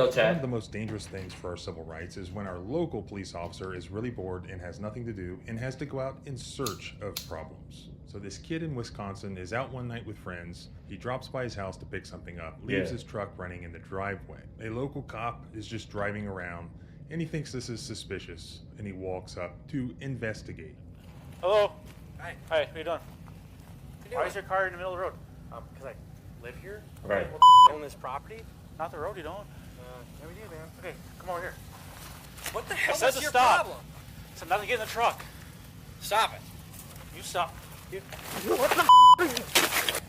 go, Chad. One of the most dangerous things for our civil rights is when our local police officer is really bored and has nothing to do and has to go out in search of problems. So this kid in Wisconsin is out one night with friends. He drops by his house to pick something up, leaves his truck running in the driveway. A local cop is just driving around and he thinks this is suspicious and he walks up to investigate. Hello. Hi. Hi, what are you doing? What are Why you is your car in the middle of the road? doing? Because I live here. Right. Own this property. Not the road, you don't. Yeah, we do, man. Okay, come over here. What the hell said is to your stop. problem? So now to get in the truck. Stop it. You stop. What the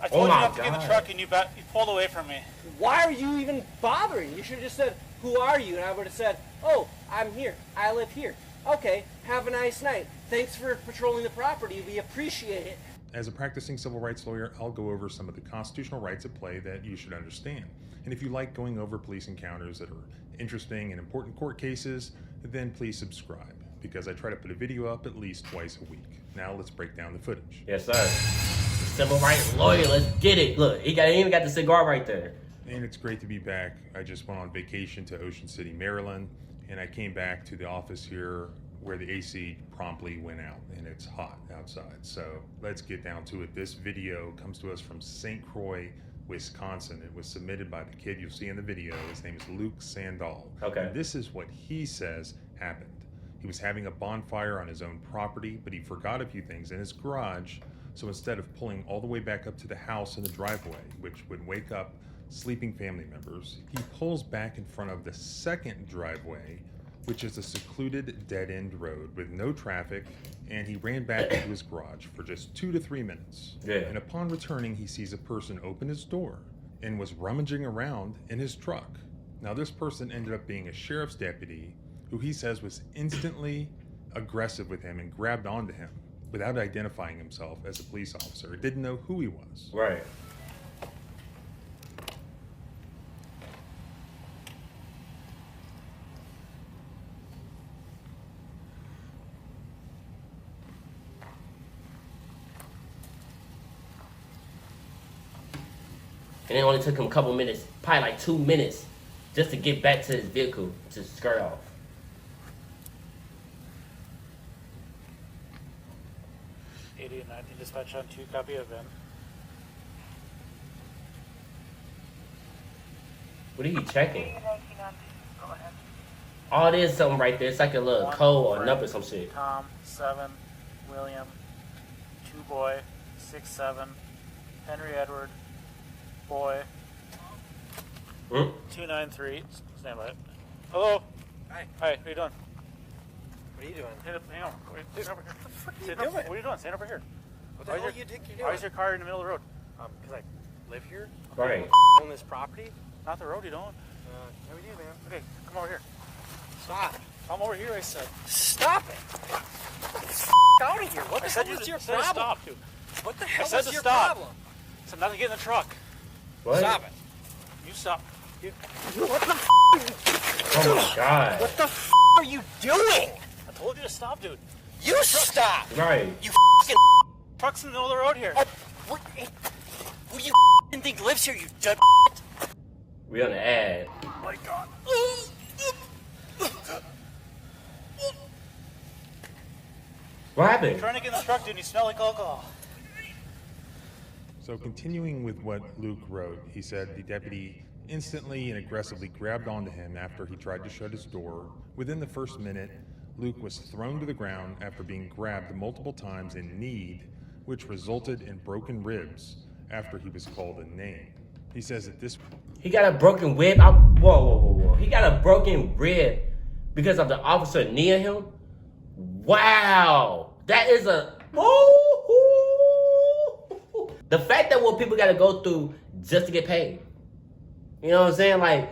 I told you my not to get in the God. truck and you pulled away from me. Why are you even bothering? You should have just said, who are you? And I would have said, oh, I'm here. I live here. Okay, have a nice night. Thanks for patrolling the property. We appreciate it. As a practicing civil rights lawyer, I'll go over some of the constitutional rights at play that you should understand. And if you like going over police encounters that are interesting and important court cases, then please subscribe, because I try to put a video up at least twice a week. Now let's break down the footage. Yes, sir. Civil rights lawyer, let's get it. Look, he even got the cigar right there. And it's great to be back. I just went on vacation to Ocean City, Maryland, and I came back to the office here where the AC promptly went out and it's hot outside. So let's get down to it. This video comes to us from St. Croix, Wisconsin. It was submitted by the kid you'll see in the video. His name is Luke Sandall. Okay. And this is what he says happened. He was having a bonfire on his own property, but he forgot a few things in his garage. So instead of pulling all the way back up to the house in the driveway, which would wake up sleeping family members, he pulls back in front of the second driveway, which is a secluded dead-end road with no traffic, and he ran back into his garage for just 2 to 3 minutes. Yeah. And upon returning, he sees a person open his door and was rummaging around in his truck. Now, this person ended up being a sheriff's deputy who he says was instantly aggressive with him and grabbed onto him without identifying himself as a police officer. Didn't know who he was. Right. And it only took him a couple minutes, probably like 2 minutes, just to get back to his vehicle to skirt off. '80 and 19 dispatch on 2, copy of in. What are you checking? Oh, there's something right there. It's like a little 1, code or Frank, number, some shit. Tom, 7, William, 2 boy, 6, 7, Henry Edward, boy, Hmm? 293. Stand by. Hello. Hi. Hi. What are you doing? What are you doing? Hang on. Stand over here. What are you Stand doing? over- What are you doing? Stand over here. What the Why hell is you think you're Why doing? is your car in the middle of the road? Because I live here. Right. Own this property. Not the road, you don't. Yeah, we do, man. Okay, come over here. Stop. Come over here, I said. Stop it. Out of here. What I the said hell you is your said to problem? stop, dude. What the hell said is to your stop. problem? So now to get in the truck. What? Stop it. You stop. What the Oh my God. What the are you doing? I told you to stop, dude. You stop. Right. You Truck's in the middle of the road here. who do you think lives here, you dead? We on the ad. Oh my God. What happened? Trying to get in the truck, dude, and you smell like alcohol. So continuing with what Luke wrote, he said the deputy instantly and aggressively grabbed onto him after he tried to shut his door. Within the first minute, Luke was thrown to the ground after being grabbed multiple times and kneed, which resulted in broken ribs after he was called a name. He says that this... He got a broken rib. Whoa. He got a broken rib because of the officer near him? Wow. That is a... The fact that what people got to go through just to get paid. You know what I'm saying? Like,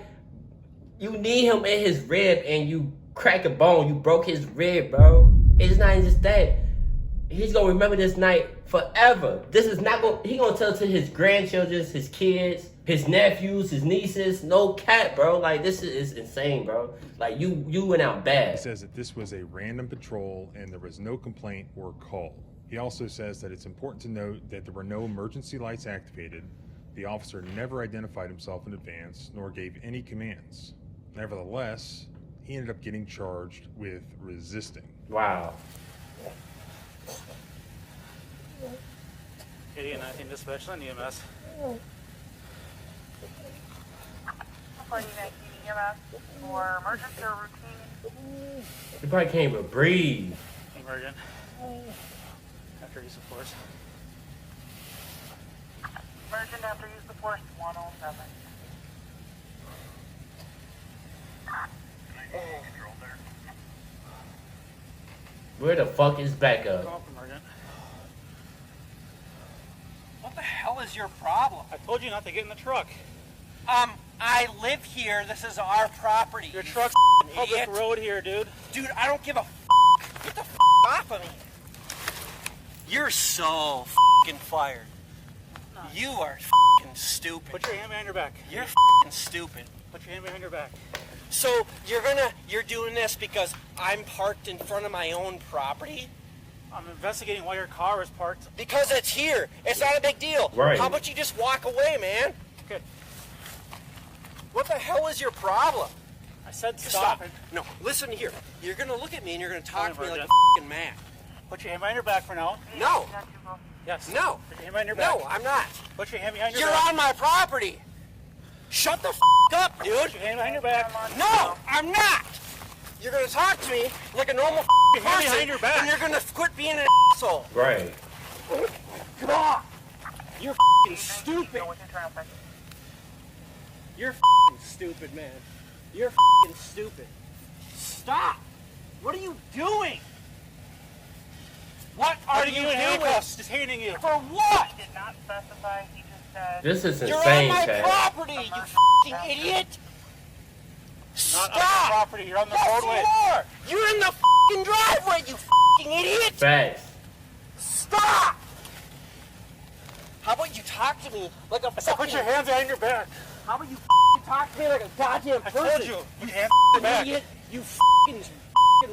you need him in his rib and you crack a bone. You broke his rib, bro. It's not even just that. He's going to remember this night forever. This is not going... He's going to tell it to his grandchildren, his kids, his nephews, his nieces. No cap, bro. Like, this is insane, bro. Like, you went out He bad. says that this was a random patrol and there was no complaint or call. He also says that it's important to note that there were no emergency lights activated. The officer never identified himself in advance, nor gave any commands. Nevertheless, he ended up getting charged with resisting. Wow. 8019 dispatch on EMS. 4019 EMS for emergency or routine. You probably can't even breathe. Emergent. After use of force. Emergent after use of force 107. Where the fuck is backup? Call up emergent. What the hell is your problem? I told you not to get in the truck. I live here. This is our property. Your you truck's f***ing public idiot. road here, dude. Dude, I don't give a f***. Get the f*** off of me. You're so f***ing fired. You are f***ing stupid. Put your hand behind your back. You're f***ing stupid. Put your hand behind your back. So you're doing this because I'm parked in front of my own property? I'm investigating why your car is parked. Because it's here. It's not a big deal. Right. How about you just walk away, man? Good. What the hell is your problem? I said stop. No, listen here. You're going to look at me and you're going to talk to me like a Emergent. f***ing man. Put your hand behind your back for now. No. Yes. No. Put your hand behind your back. No, I'm not. Put your hand behind your You're back. on my property. Shut the f*** up, dude. Put your hand behind your back. No, I'm not. You're going to talk to me like a normal Your hand person, behind your back. and you're going to quit being an asshole. Right. Come on. You're f***ing stupid. You're f***ing stupid, man. You're f***ing stupid. Stop. What are you doing? What are you in doing? handcuffs? Just handing you. For what? Did not specify. He just said. This is You're on insane, my Chad. property, you f***ing idiot. Not on the Stop. property. You're on the Yes, roadway. you are. You're in the f***ing driveway, you f***ing idiot. Facts. Stop. How about you talk to me like a I said fucking... put your hands behind your back. How about you f***ing talk to me like a goddamn I person? told you. Put your hands behind your back. Idiot, you f***ing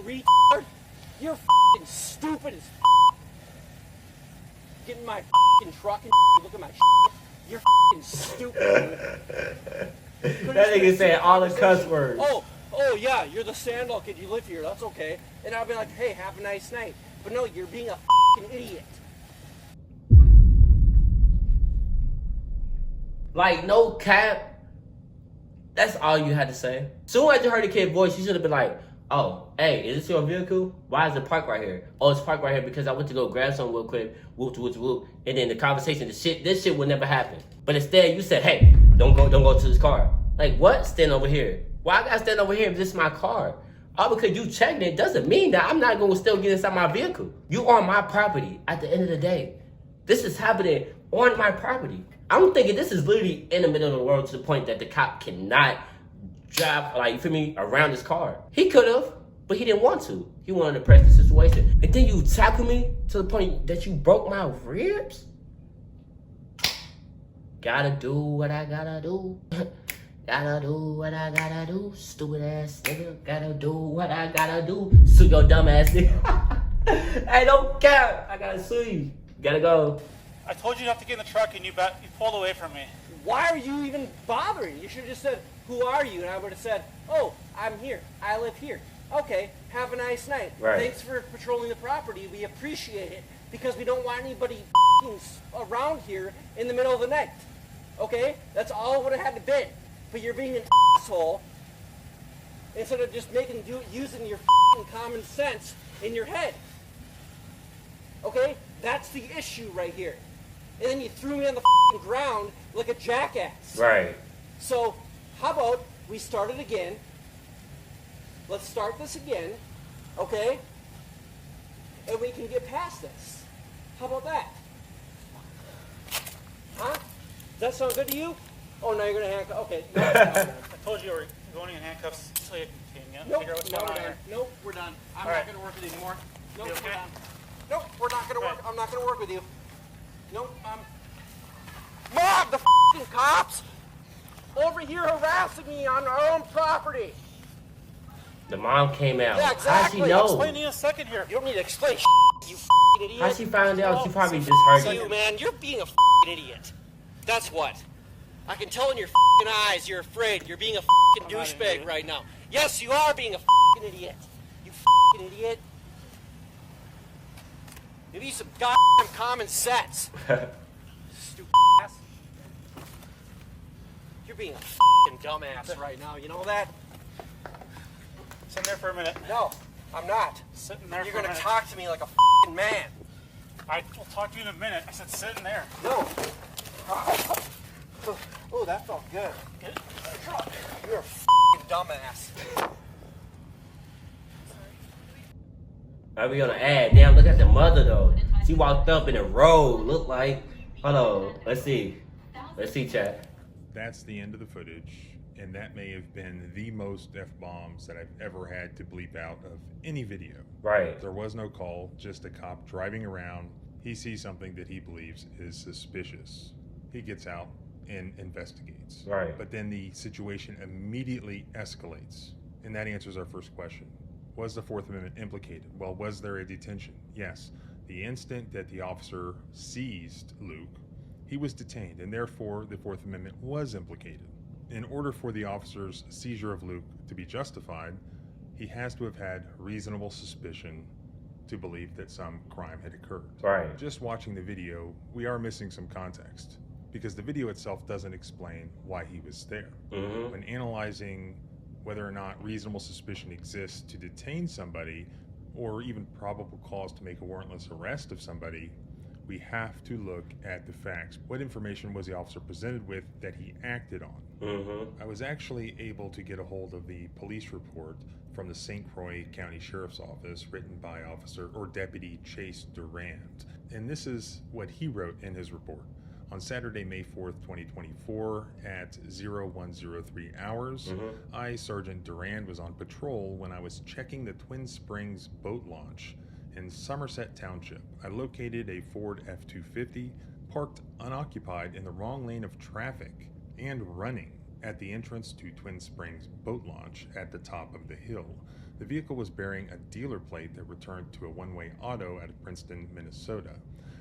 retard. You're f***ing stupid as f***. Get in my f***ing truck and look at my shit. You're f***ing stupid. That nigga saying all the cuss words. Oh yeah, you're the Sandal kid. You live here. That's okay. And I'll be like, hey, have a nice night. But no, you're being a f***ing idiot. Like, no cap. That's all you had to say. Soon as you heard the kid's voice, you should have been like, oh, hey, is this your vehicle? Why is it parked right here? Oh, it's parked right here because I went to go grab something real quick. Whoop, whoop, whoop. And then the conversation, this shit would never happen. But instead, you said, hey, don't go to this car. Like, what? Stand over here. Why I gotta stand over here if this is my car? All because you checked it doesn't mean that I'm not gonna still get inside my vehicle. You are my property at the end of the day. This is happening on my property. I'm thinking this is literally in the middle of the road to the point that the cop cannot drive, like, you feel me, around his car. He could have, but he didn't want to. He wanted to press the situation. And then you tackle me to the point that you broke my ribs? Gotta do what I gotta do. Gotta do what I gotta do. Stupid ass nigga. Gotta do what I gotta do. Sue your dumb ass nigga. Hey, don't care. I gotta sue you. Gotta go. I told you not to get in the truck and you pulled away from me. Why are you even bothering? You should have just said, who are you? And I would have said, oh, I'm here. I live here. Okay, have a nice night. Right. Thanks for patrolling the property. We appreciate it because we don't want anybody around here in the middle of the night. Okay? That's all it would have had to be. But you're being an asshole instead of just using your common sense in your head. Okay? That's the issue right here. And then you threw me on the ground like a jackass. Right. So, how about we start it again? Let's start this again, okay? And we can get past this. How about that? Huh? Does that sound good to you? Oh, now you're going to handcuff. Okay. No, I told you you were going in handcuffs so you can nope, figure out what's no, going we're on done. here. Nope, we're done. I'm All not right. going to work with you anymore. Nope, You we're okay? done. Nope, we're not going to work. I'm not going to work with you. Nope, Mom, the f***ing cops over here harassing me on our own property. The mom came out. Yeah, exactly. How'd she I'll know? explain to you in a second here. You don't need to explain you f***ing idiot. How she found out? She probably just F*** heard you, it. man. You're being a f***ing idiot. That's what. I can tell in your f***ing eyes you're afraid. You're being a f***ing I'm not an douchebag idiot. right now. Yes, you are being a f***ing idiot. You f***ing idiot. You need some goddamn common sense. Stupid ass. You're being a f***ing dumbass right now. You know that? Sit there for a minute. No, I'm not. Sitting there You're for a gonna minute. talk to me like a f***ing man. I will talk to you in a minute. I said sit in there. No. Oh, that felt good. You're a f***ing dumbass. Are we on an ad? Damn, look at the mother though. She walked up in a robe. Look like. Hold on. Let's see. Let's see, chat. That's the end of the footage, and that may have been the most F-bombs that I've ever had to bleep out of any video. Right. There was no call, just a cop driving around. He sees something that he believes is suspicious. He gets out and investigates. Right. But then the situation immediately escalates. And that answers our first question. Was the Fourth Amendment implicated? Well, was there a detention? Yes. The instant that the officer seized Luke, he was detained, and therefore the Fourth Amendment was implicated. In order for the officer's seizure of Luke to be justified, he has to have had reasonable suspicion to believe that some crime had occurred. Right. Just watching the video, we are missing some context, because the video itself doesn't explain why he was there. Mm-hmm. When analyzing whether or not reasonable suspicion exists to detain somebody, or even probable cause to make a warrantless arrest of somebody, we have to look at the facts. What information was the officer presented with that he acted on? Mm-hmm. I was actually able to get a hold of the police report from the St. Croix County Sheriff's Office, written by Officer or Deputy Chase Durand. And this is what he wrote in his report. On Saturday, May 4th, 2024, at 0103 hours, I, Sergeant Durand, was on patrol when I was checking the Twin Springs boat launch in Somerset Township. I located a Ford F-250 parked unoccupied in the wrong lane of traffic and running at the entrance to Twin Springs boat launch at the top of the hill. The vehicle was bearing a dealer plate that returned to a one-way auto out of Princeton, Minnesota.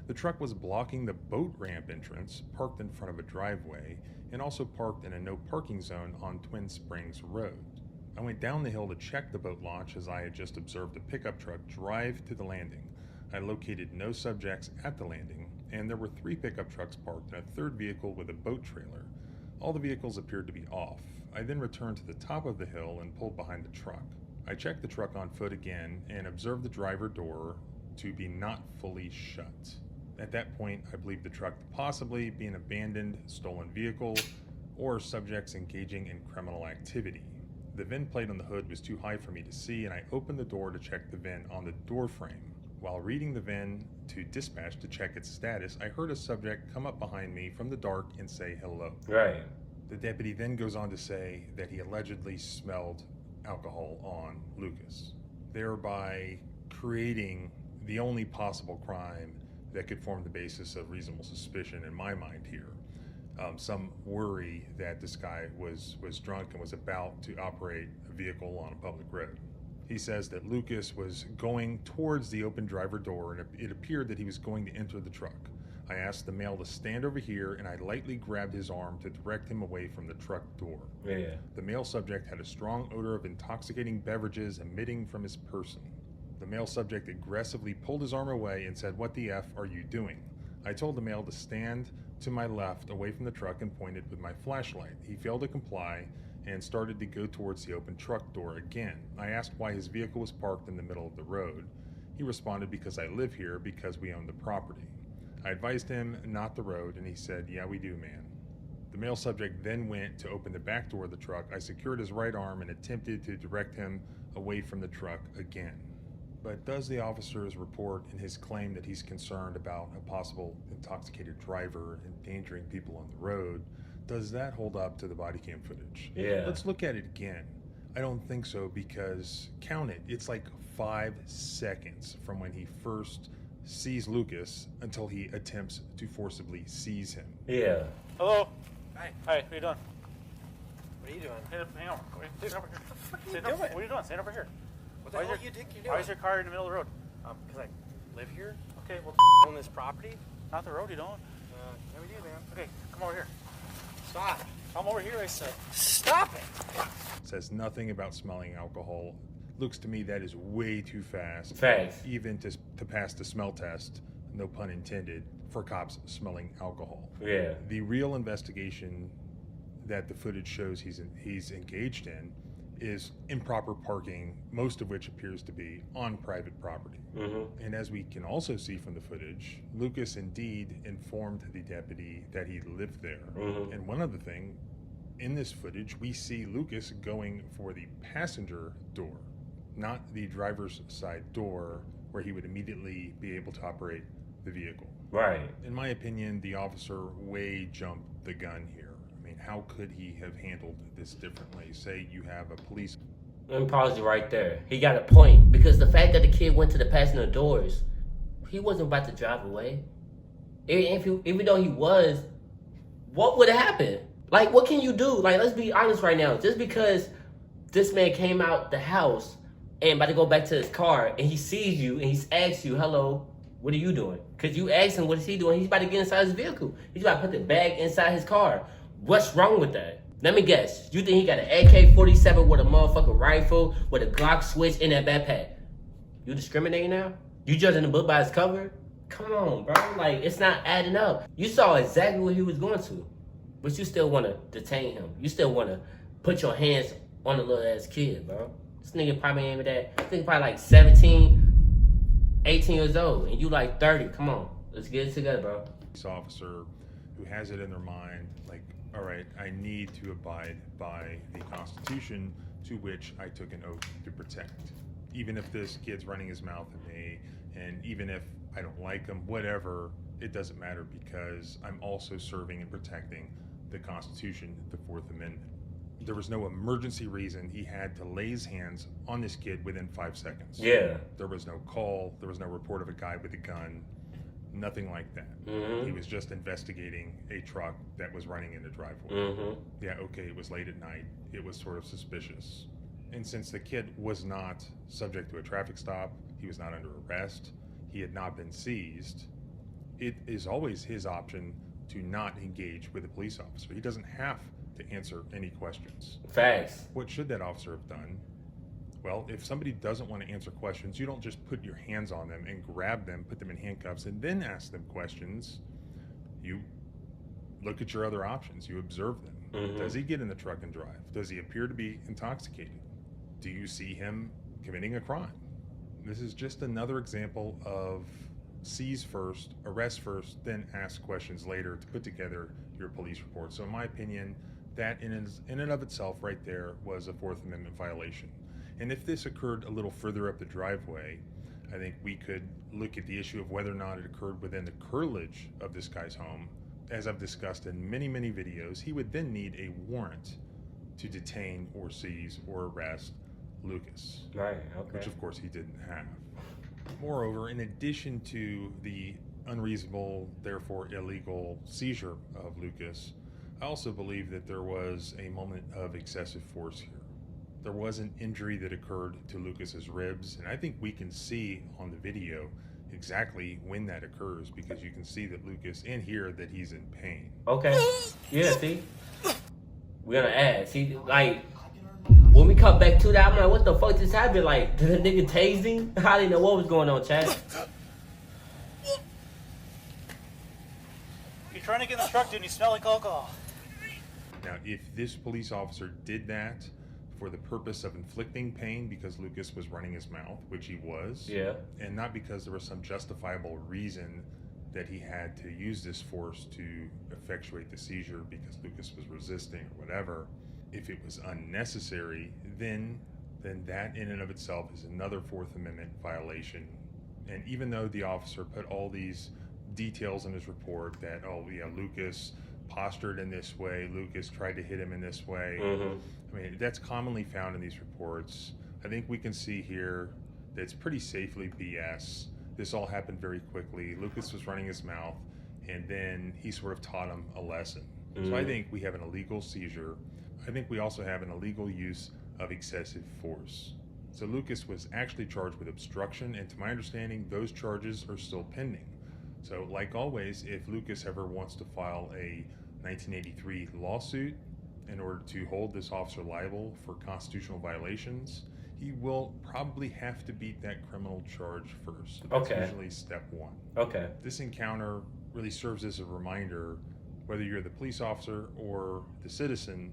The truck was blocking the boat ramp entrance, parked in front of a driveway, and also parked in a no parking zone on Twin Springs Road. I went down the hill to check the boat launch as I had just observed a pickup truck drive to the landing. I located no subjects at the landing, and there were 3 pickup trucks parked and a third vehicle with a boat trailer. All the vehicles appeared to be off. I then returned to the top of the hill and pulled behind the truck. I checked the truck on foot again and observed the driver door to be not fully shut. At that point, I believed the truck to possibly be an abandoned, stolen vehicle or subjects engaging in criminal activity. The VIN plate on the hood was too high for me to see, and I opened the door to check the VIN on the door frame. While reading the VIN to dispatch to check its status, I heard a subject come up behind me from the dark and say hello. Right. The deputy then goes on to say that he allegedly smelled alcohol on Lucas, thereby creating the only possible crime that could form the basis of reasonable suspicion in my mind here. Some worry that this guy was drunk and was about to operate a vehicle on a public road. He says that Lucas was going towards the open driver door, and it appeared that he was going to enter the truck. I asked the male to stand over here, and I lightly grabbed his arm to direct him away from the truck door. Yeah. The male subject had a strong odor of intoxicating beverages emitting from his person. The male subject aggressively pulled his arm away and said, "What the F are you doing?" I told the male to stand to my left away from the truck and pointed with my flashlight. He failed to comply and started to go towards the open truck door again. I asked why his vehicle was parked in the middle of the road. He responded, "Because I live here, because we own the property." I advised him not the road, and he said, "Yeah, we do, man." The male subject then went to open the back door of the truck. I secured his right arm and attempted to direct him away from the truck again. But does the officer's report and his claim that he's concerned about a possible intoxicated driver endangering people on the road, does that hold up to the body cam footage? Yeah. Let's look at it again. I don't think so, because count it. It's like 5 seconds from when he first sees Lucas until he attempts to forcibly seize him. Yeah. Hello. Hi. Hi. What are you doing? What are you doing? Hang on. Stand over here. What are you Stand over- doing? What are you doing? Stand over here. What the Why hell is you think you're Why doing? is your car in the middle of the road? Because I live here, Okay, well, own this property. not the road, you don't. Yeah, we do, man. Okay, come over here. Stop. Come over here, I said. Stop it. Says nothing about smelling alcohol. Looks to me that is way too fast. Facts. Even to pass the smell test, no pun intended, for cops smelling alcohol. Yeah. The real investigation that the footage shows he's engaged in is improper parking, most of which appears to be on private property. And as we can also see from the footage, Lucas indeed informed the deputy that he lived there. And one other thing, in this footage, we see Lucas going for the passenger door, not the driver's side door where he would immediately be able to operate the vehicle. Right. In my opinion, the officer way jumped the gun here. I mean, how could he have handled this differently? Say you have a police... Let me pause you right there. He got a point, because the fact that the kid went to the passenger doors, he wasn't about to drive away. Even though he was, what would have happened? Like, what can you do? Like, let's be honest right now. Just because this man came out the house and about to go back to his car, and he sees you and he asks you, hello, what are you doing? Because you asked him, what is he doing? He's about to get inside his vehicle. He's about to put the bag inside his car. What's wrong with that? Let me guess. You think he got an AK-47 with a motherfucking rifle, with a Glock switch in that backpack? You discriminating now? You judging the book by its cover? Come on, bro. Like, it's not adding up. You saw exactly what he was going to, but you still want to detain him. You still want to put your hands on the little ass kid, bro. This nigga probably ain't even that. I think probably like 17, 18 years old, and you like 30. Come on. Let's get it together, bro. Police officer who has it in their mind, like, all right, I need to abide by the Constitution to which I took an oath to protect. Even if this kid's running his mouth at me, and even if I don't like him, whatever, it doesn't matter, because I'm also serving and protecting the Constitution, the Fourth Amendment. There was no emergency reason he had to lay his hands on this kid within 5 seconds. Yeah. There was no call, there was no report of a guy with a gun, nothing like that. He was just investigating a truck that was running in the driveway. Yeah, okay, it was late at night. It was sort of suspicious. And since the kid was not subject to a traffic stop, he was not under arrest, he had not been seized, it is always his option to not engage with a police officer. He doesn't have to answer any questions. Facts. What should that officer have done? Well, if somebody doesn't want to answer questions, you don't just put your hands on them and grab them, put them in handcuffs, and then ask them questions. You look at your other options. You observe them. Does he get in the truck and drive? Does he appear to be intoxicated? Do you see him committing a crime? This is just another example of seize first, arrest first, then ask questions later to put together your police report. So in my opinion, that in and of itself right there was a Fourth Amendment violation. And if this occurred a little further up the driveway, I think we could look at the issue of whether or not it occurred within the curtilage of this guy's home. As I've discussed in many, many videos, he would then need a warrant to detain or seize or arrest Lucas. Right, okay. Which of course he didn't have. Moreover, in addition to the unreasonable, therefore illegal seizure of Lucas, I also believe that there was a moment of excessive force here. There was an injury that occurred to Lucas's ribs, and I think we can see on the video exactly when that occurs, because you can see that Lucas, and hear that he's in pain. Okay. Yeah, see? We're gonna add. See, like, when we come back to that, I'm like, what the fuck just happened? Like, did the nigga tase him? I didn't know what was going on, Chad. You're trying to get in the truck, dude, and you smell like alcohol. Now, if this police officer did that for the purpose of inflicting pain because Lucas was running his mouth, which he was, Yeah. and not because there was some justifiable reason that he had to use this force to effectuate the seizure because Lucas was resisting or whatever, if it was unnecessary, then that in and of itself is another Fourth Amendment violation. And even though the officer put all these details in his report that, oh yeah, Lucas postured in this way, Lucas tried to hit him in this way, I mean, that's commonly found in these reports. I think we can see here that it's pretty safely BS. This all happened very quickly. Lucas was running his mouth, and then he sort of taught him a lesson. So I think we have an illegal seizure. I think we also have an illegal use of excessive force. So Lucas was actually charged with obstruction, and to my understanding, those charges are still pending. So like always, if Lucas ever wants to file 1983 lawsuit in order to hold this officer liable for constitutional violations, he will probably have to beat that criminal charge first. That's Okay. usually step one. Okay. This encounter really serves as a reminder, whether you're the police officer or the citizen,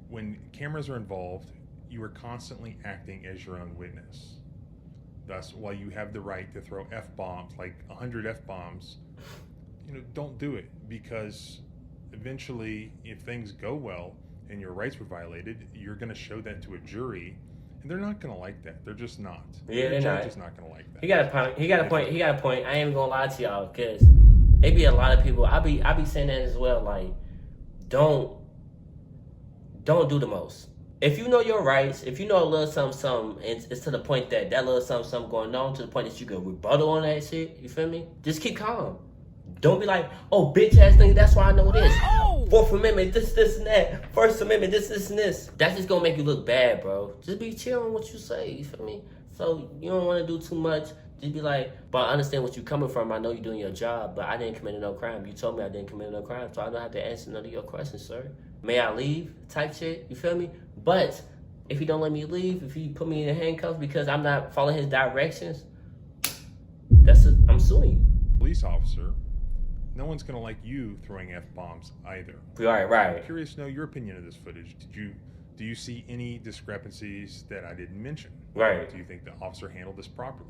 when cameras are involved, you are constantly acting as your own witness. Thus, while you have the right to throw F-bombs, like 100 F-bombs, don't do it, because eventually, if things go well and your rights were violated, you're going to show that to a jury, and they're not going to like that. They're just not. Yeah, the they're judge not. is not going to like that. He got a point. He got a point. He got a point. I ain't even gonna lie to y'all, cause it be a lot of people. I be saying that as well. Like, don't do the most. If you know your rights, if you know a little something, and it's to the point that little something going on, to the point that you can rebuttal on that shit. You feel me? Just keep calm. Don't be like, oh, bitch ass nigga, that's why I know this. Fourth Amendment, this, and that. First Amendment, this, and this. That's just gonna make you look bad, bro. Just be chill on what you say, you feel me? So you don't wanna do too much. Just be like, but I understand what you're coming from. I know you're doing your job, but I didn't commit no crime. You told me I didn't commit no crime, so I don't have to answer none of your questions, sir. May I leave? Type shit, you feel me? But if he don't let me leave, if he put me in handcuffs because I'm not following his directions, I'm suing you. Police officer, no one's going to like you throwing F-bombs either. Right. I'm curious to know your opinion of this footage. Do you see any discrepancies that I didn't mention? Right. Do you think the officer handled this properly?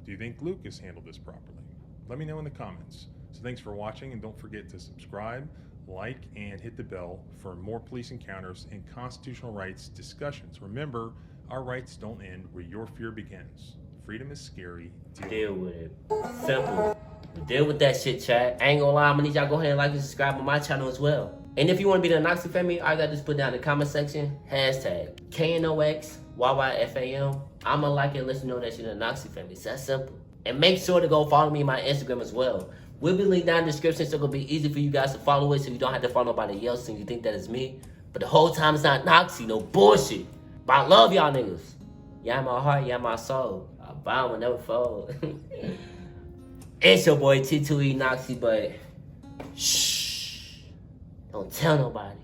Do you think Lucas handled this properly? Let me know in the comments. So thanks for watching, and don't forget to subscribe, like, and hit the bell for more police encounters and constitutional rights discussions. Remember, our rights don't end where your fear begins. Freedom is scary. Deal with it. Simple. Deal with that shit, chat. I ain't gonna lie, I'm gonna need y'all go ahead and like and subscribe on my channel as well. And if you want to be the Noxy family, all you gotta just put down in the comment section, hashtag KNOXYYFAM. I'ma like it and let you know that you're the Noxy family. It's that simple. And make sure to go follow me on my Instagram as well. We'll be linked down in the description, so it'll be easy for you guys to follow it, so you don't have to follow nobody else and you think that it's me. But the whole time it's not Noxy, no bullshit. But I love y'all niggas. Y'all my heart, y'all my soul. I bow and never fold. It's your boy T2E Noxy, but shh, don't tell nobody.